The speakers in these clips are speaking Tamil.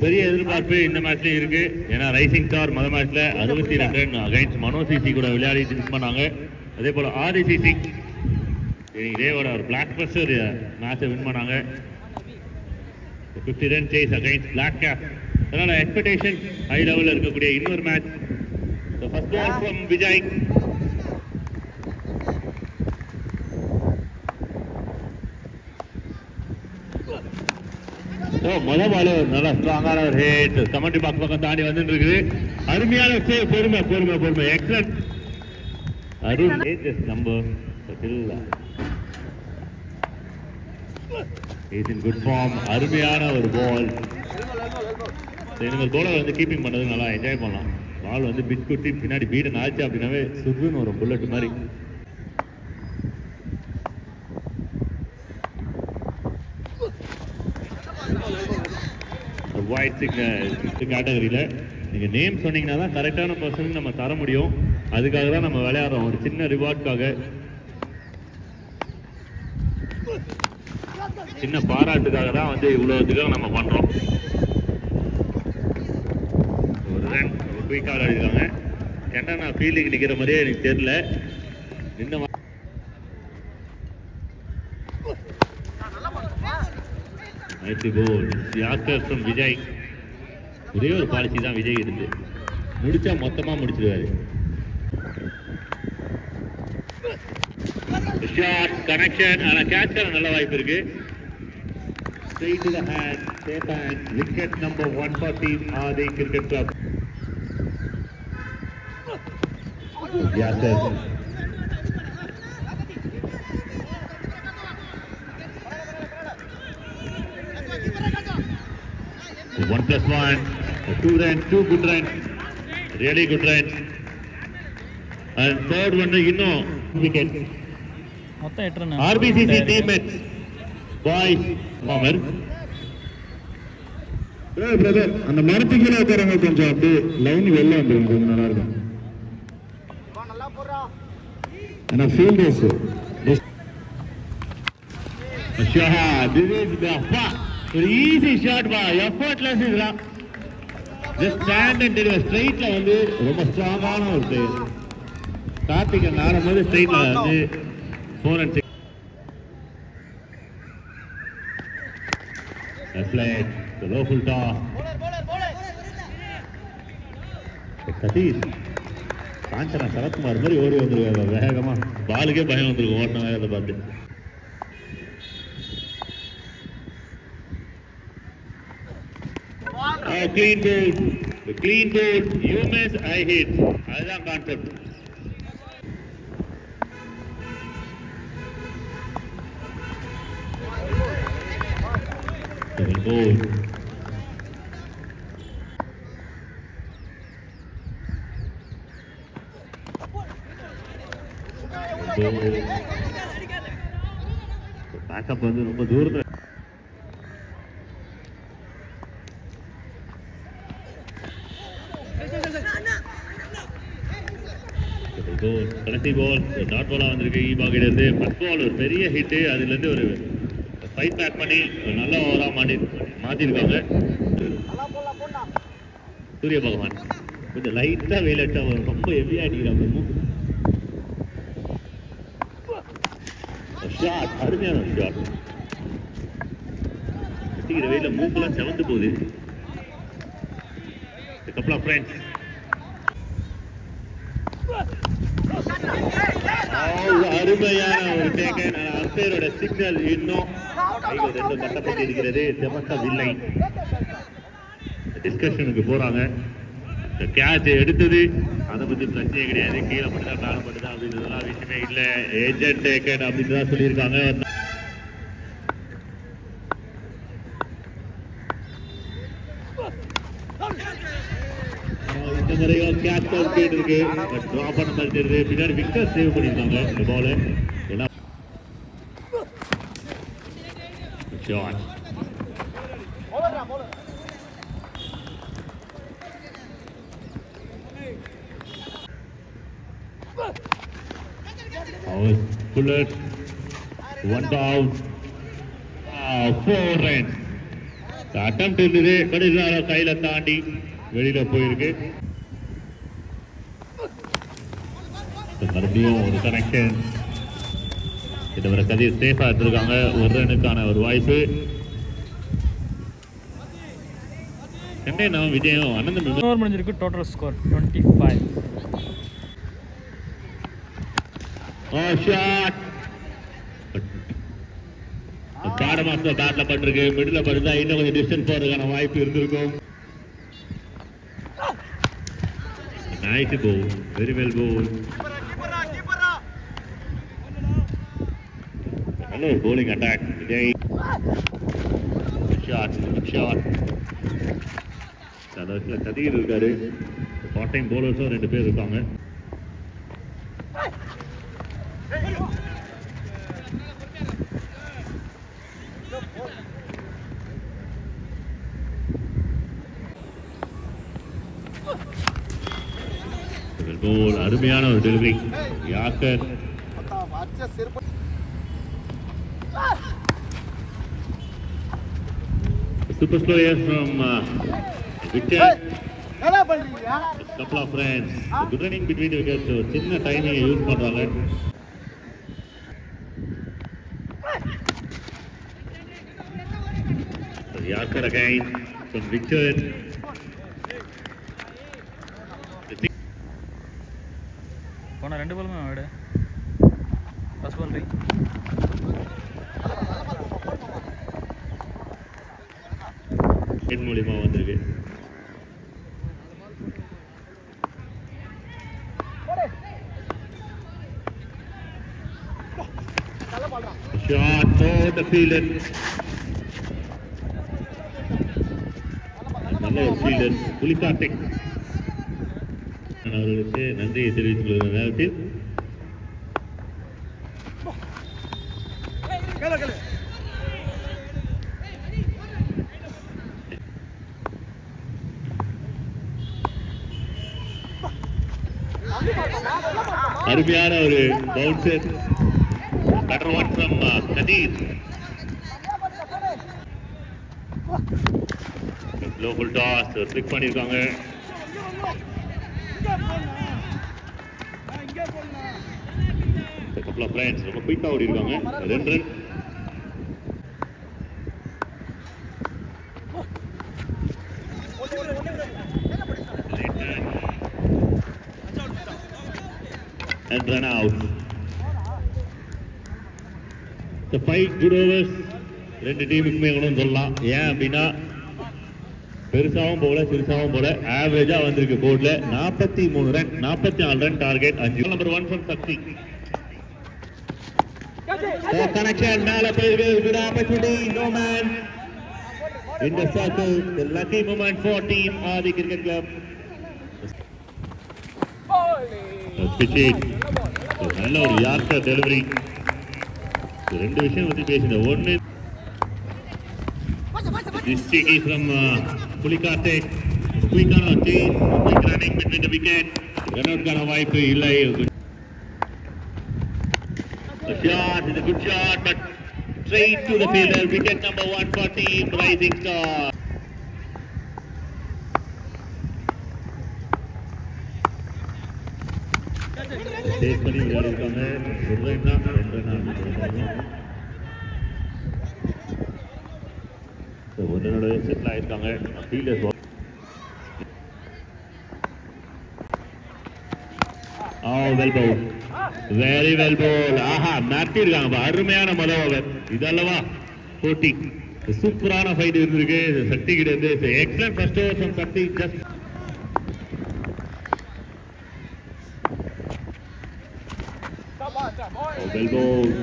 பெரிய எதிர்பார்ப்பு இந்த மேட்ச்லயும் இருக்கு. ஏன்னா ரைசிங் ஸ்டார் மொதல் மேட்ச்ல 62 ரன் அகைன்ஸ்ட் மனோ சிசி கூட விளையாடி வின் பண்ணாங்க. அதே போல ஆர்சிசி இதேவோட ஒரு பிளாக் பஸ்டர் மேட்சை வின் பண்ணாங்க. 50 run chase against black cap. அதனால எக்ஸ்பெக்டேஷன் ஹை லெவலில் இருக்கக்கூடிய இன்னொரு match. First ball from Vijay. முதல் பால் நல்லா ஸ்ட்ராங்கான ஒரு ஹிட் கமெண்ட்ரி பாக்ஸ் பக்கம் தாண்டி வந்துட்டு இருக்குது. அருமையான சேவ். பொறுமை பொறுமை பொறுமை. Excellent Arun number is in good form. அருமையான ஒரு பால். இந்த பாலை வந்து கீப்பிங் பண்ணது நல்லா என்ஜாய் பண்ணலாம். பால் வந்து பிட் குட்டி பின்னாடி பீடன் ஆச்சு அப்படின்னாவே சுருன்னு ஒரு புல்லட் மாதிரி. ஒயிட் சிக்னல் கேட்டகரியில் நீங்கள் நேம் சொன்னீங்கன்னா தான் கரெக்டான பர்சன் நம்ம தர முடியும். அதுக்காக தான் நம்ம விளையாடுறோம். ஒரு சின்ன ரிவார்டுக்காக, சின்ன பாராட்டுக்காக தான் வந்து இவ்வளோத்துக்காக நம்ம பண்ணுறோம். ஒரு ரன் குயிக்காக விளையாடிருக்காங்க. ஏன்னா நான் ஃபீல்டிங் நிற்கிற மாதிரியே எனக்கு தெரியல. இந்த விஜய் ஒரே ஒரு பாலிசி தான் விஜய் இருந்து முடிச்சா மொத்தமா முடிச்சிருவாரு. Shot connection. ஆனா கேட்ச் பண்ண நல்ல வாய்ப்பு இருக்கு. Straight to the hand, safe hand. Wicket number 140 Adi Cricket Club. Yasser. 1+1, 2 runs, 2 good runs, really good runs. And third one, wicket. RBCC teammates, boys, Mohammed. Brother, அந்த மரத்துக்குள்ள உட்காரங்க கொஞ்சம் அப்படியே லைன் வெளில வந்துருங்க, கொஞ்சம் நல்லா இருக்கும். And a field is this is the ஒரு easy shot ba, effortless இதெல்லாம். Just stand and deliver. Straightல வந்து ரொம்ப ஸ்ட்ராங்கான ஒரு பிளேயர். கார்த்திக் ஆடும்போது ஸ்ட்ரைட்ல வந்து 4 and 6. Left, the low full toss. Satish Kanchana Sarathkumar மாதிரி ஓடி வந்துருக்காங்க வேகமா. பாலுக்கே பயம் வந்துருக்கும் ஓட்டின வேகத்தை பார்த்து. Clean board. The clean board. You miss, I hit. அதுதான் கான்செப்ட். Board. பேக்கப் வந்து ரொம்ப தூரத்தில். கடைசி பால் டாட் பாலா வந்திருக்கு ஈபாகிட்ட இருந்து. ஃபர்ஸ்ட் பால் ஒரு பெரிய ஹிட்டு. அதுல இருந்து ஒரு ஃபைட் பேக் பண்ணி ஒரு நல்ல ஓவரா மாத்திருக்காங்க. சூரிய பகவான் கொஞ்சம் லைட்டா வெயில் அடிச்சா ரொம்ப ஹெவியா அடிக்கிறாங்க. ஷாட் அருமையான ஷாட். அடிக்கிற வெயில மூக்கெல்லாம் செவந்து போகுது. couple of friends. அருமையான ஒரு டேக்கன். அம்பையரோட சிக்னல் இன்னும் கைகள் ரெண்டு கட்டப்பட்டு இருக்கிறது. செமத்தவில்லை. டிஸ்கஷனுக்கு போறாங்க. கேட்ச் எடுத்தது அதை பத்தி பிரச்சனையே கிடையாது. கீழே மட்டும்தான் மேல மட்டும்தான் அப்படின்றதுலாம் விஷயமே இல்லை. ஏஜென்ட் டேக்கன் அப்படின்னு தான் சொல்லியிருக்காங்க. இந்த முறையும் கேட்ச் அவுட் இருக்கு. டிரா பண்ண மாதிரி தெரியுது. பின்னாடி விக்கெட் சேவ் பண்ணிருக்காங்க இந்த ball. Shot bullet, 1 down, 4 runs. அட்டம் இருந்தது கடைசியில் கையில தாண்டி வெளியில போயிருக்கு. மறுபடியும் ஒரு கனெக்ஷன். இதுவரை கதிர் சேஃபா எடுத்திருக்காங்க. ஒரு ரனுக்கான ஒரு வாய்ப்பு. சென்னை நாம் விஜயம் அனந்தம் முடிஞ்சிருக்கு. Total score 25. பாட மாஸ்டர் பேட்ல பட்டிருக்கு. மிடில் படுத்தா இன்னும் கொஞ்சம் டிஸ்டன்ஸ் போறதுக்கான வாய்ப்பு இருந்திருக்கும். Nice goal, very well goal. நல்ல ஒரு bowling attack Vijay. Shot shot. அதாவது கதிர் இருக்காரு. பார்ட் டைம் பவுலர்ஸும் 2 பேர் இருக்காங்க. அருமையான ஒரு delivery. Yorker super slow here from Victor. Couple of runs. Good running between the wickets. சின்ன டைமிங் யூஸ் பண்றாங்க. Yaker again from Victor. போன 2 பாலுமே ஆடு. ஃபர்ஸ்ட் பால் ரை. ஹெட் மூலமா வந்திருக்கு. Shot for the fielder. நல்ல ஒரு ஃபீல்டர் புலிகார்த்திக் அவர்களுக்கு நன்றியை தெரிவித்துக் கொள்கிற நேரத்தில் அருமையான ஒரு bouncer. Better one from Kathir. Local toss click பண்ணிருக்காங்க. couple of runs ரொம்ப குயிக்கா ஓடி இருக்காங்க. 2 run. and run out. The 5 good overs 2 டீமுக்குமே கூட சொல்லலாம். ஏன் அப்படின்னா பெருசாவும் போல சிறுசாவும் போல ஆவரேஜா வந்திருக்கு. போர்ட்ல 43 run 44 run target. 5 number 1 from Shakti. Connection மேல போயிருக்கு. Good opportunity. No man in the circle. The lucky moment for team Adi Cricket Club. Pitch it. நல்ல ஒரு யார்க்கர் டெலிவரி. 2 விஷயம் பத்தி பேசினேன். ஒன்னு this cheeky from Pulikarthik. Quick on chase. Quick running between the wicket. Run out கான வாய்ப்பு இல்லை. The shot is a good shot, but straight to the fielder. Wicket number 1 for team Rising Star. Chase பண்ணி விளையாடிருக்காங்க. ஒரு ரன் தான் 2 ரன். ஒன்னோட செட்டில் ஆயிருக்காங்க. Fielders well bowl. Very well bowl. ஆஹா மாட்டிருக்காங்க. அருமையான முதல் ஓவர் இதல்லவா போட்டி. சூப்பரான ஃபைட் இருந்திருக்கு சக்தி கிட்ட இருந்து. Excellent first over from Shakti. Just well bowl.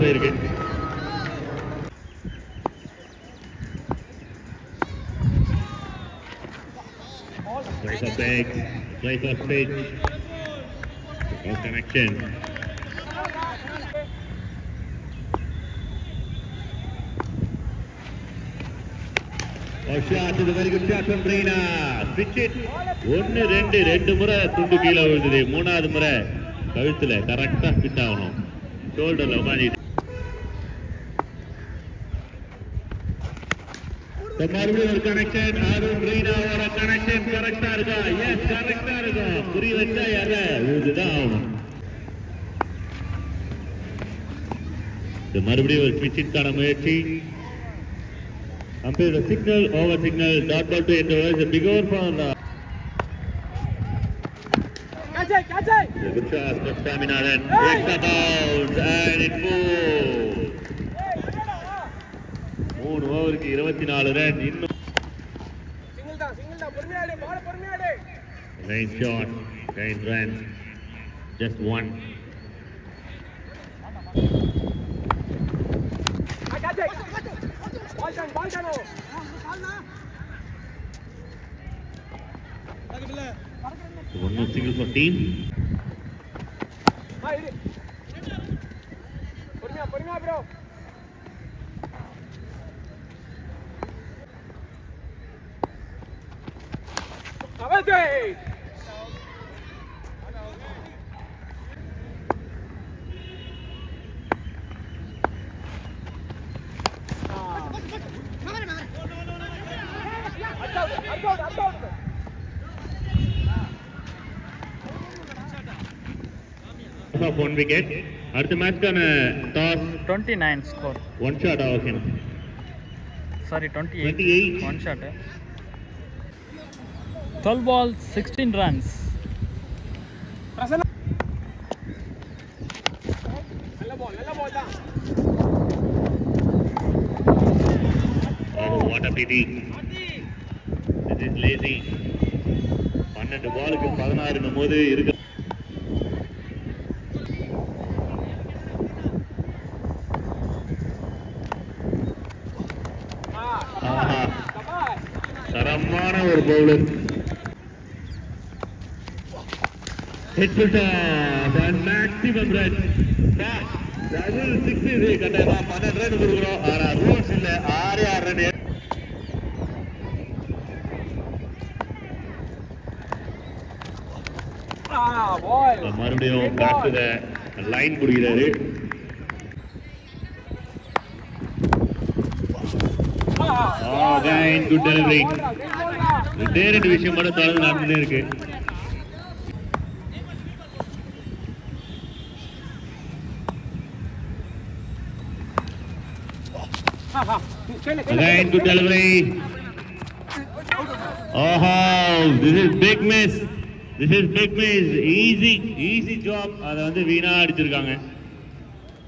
போயிருக்கு. Try for pitch. No connection. A shot is a very good shot from Reena. Switch it. 1-2 முறை துண்டு கீழே விழுந்தது. மூணாவது முறை கழுத்துல கரெக்டா ஃபிட் ஆகணும். ஷோல்டர்ல உட்காந்து. மறுபடியும் ஒரு கனெக்ஷன். அருண் ரீனாவோட கனெக்ஷன் கரெக்டா இருக்கா? எஸ், கரெக்டா இருக்கும். புரி வச்சா யார இதுதான் ஆகணும். மறுபடியும் ஒரு ஸ்விட்சிற்கான முயற்சி. Umpire signal, over signal, dot ball to enter is a big over for catch it. Good shot for Swaminathan. Breaks the bounce and it moves. 3 ஓவருக்கு 24 ரன். இன்னும் சிங்கிள் தான் பொறுமையாடே பால் பொறுமையாடே. Nice shot, nice run. Just one. Ball down. One more single for team. Pormia bro. Avante. Of 1 wicket. அடுத்த மேட்ச்க்கான toss 29 score. 1 shot okay. Sorry 28 1 shot. 12 balls 16 runs. நல்ல பால் தான். Oh, what a pity. This is lazy. 12 பாலுக்கு 16 என்னும்போது இருக்கு. தரமான ஒரு bowler. Hit and maximum run. Double 6 இது கட்டாயமா 12 ரன் கொடுக்குறோம். ஆனா ரூல்ஸ் இல்ல. 6 ரன். மறுபடியும் பேக் டு த லைன் குடிக்கிறாரு. Again, good delivery. ரெண்டு விஷயம் மட்டும் தொடர்ந்து நடந்துட்டே இருக்கு. Again, good delivery. Oh, this is big miss. Easy job. அதை வந்து வீணா அடிச்சிருக்காங்க.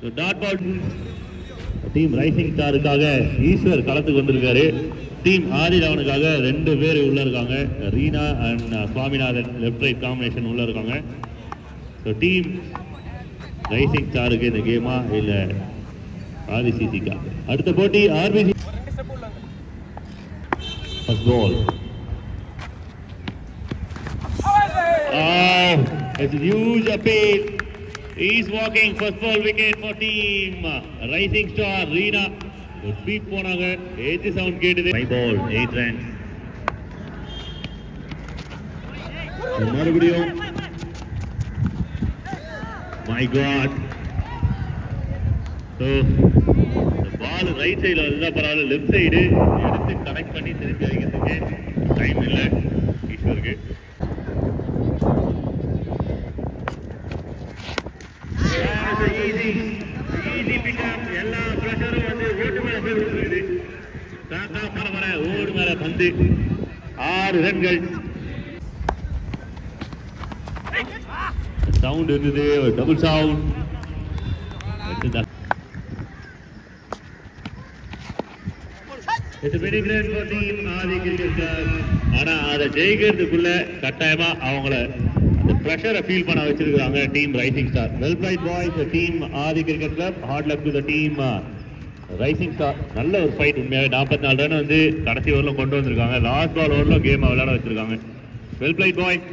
So dot ball. Team rising ஸ்டாருக்காக ஈஸ்வர் களத்துக்கு வந்திருக்காரு. டீம் ஆதிராவனுக்காக 2 பேர் உள்ள இருக்காங்க. Reena and Swaminathan left right combination உள்ள இருக்காங்க. ஸோ டீம் ரைசிங் ஸ்டாருக்கு இந்த கேமா இல்லை ஆர்பிசிசிக்கா? அடுத்த போட்டி RPC. First ball. It's a huge appeal. He's walking. First ball wicket for team Rising Star. Reena sweep போனாங்க. 87 கேட்டது. 5 ball 8 runs. மறுபடியும் my god. So the ball right side ல இருந்தா பரவாயில்லை. லெஃப்ட் சைடு எடுத்து கனெக்ட் பண்ணி திருப்பி வைக்கிறதுக்கு டைம் இல்லை ஈஸ்வருக்கு. easy pickup. எல்லா பிரஷரும் வந்து ஓட்டு மேல போய் விழுது. தாத்தா பரவர ஓடு மேல பந்து. 6 ரன்கள். சவுண்ட் இருந்தது, double sound. It's a very great for team Adhi cricket club. ஆனா அதை ஜெயிக்கிறதுக்குள்ள கட்டாயமா அவங்கள அந்த பிரஷரை ஃபீல் பண்ண வச்சிருக்காங்க team rising star. Well played boys team Adhi cricket club. Hard luck to the team rising star. நல்ல ஒரு ஃபைட். உண்மையாவே 44 ரன் வந்து கடைசி ஓவரில் கொண்டு வந்திருக்காங்க. லாஸ்ட் பால் ஓவரில் கேமை விளையாட வச்சிருக்காங்க. Well played boys.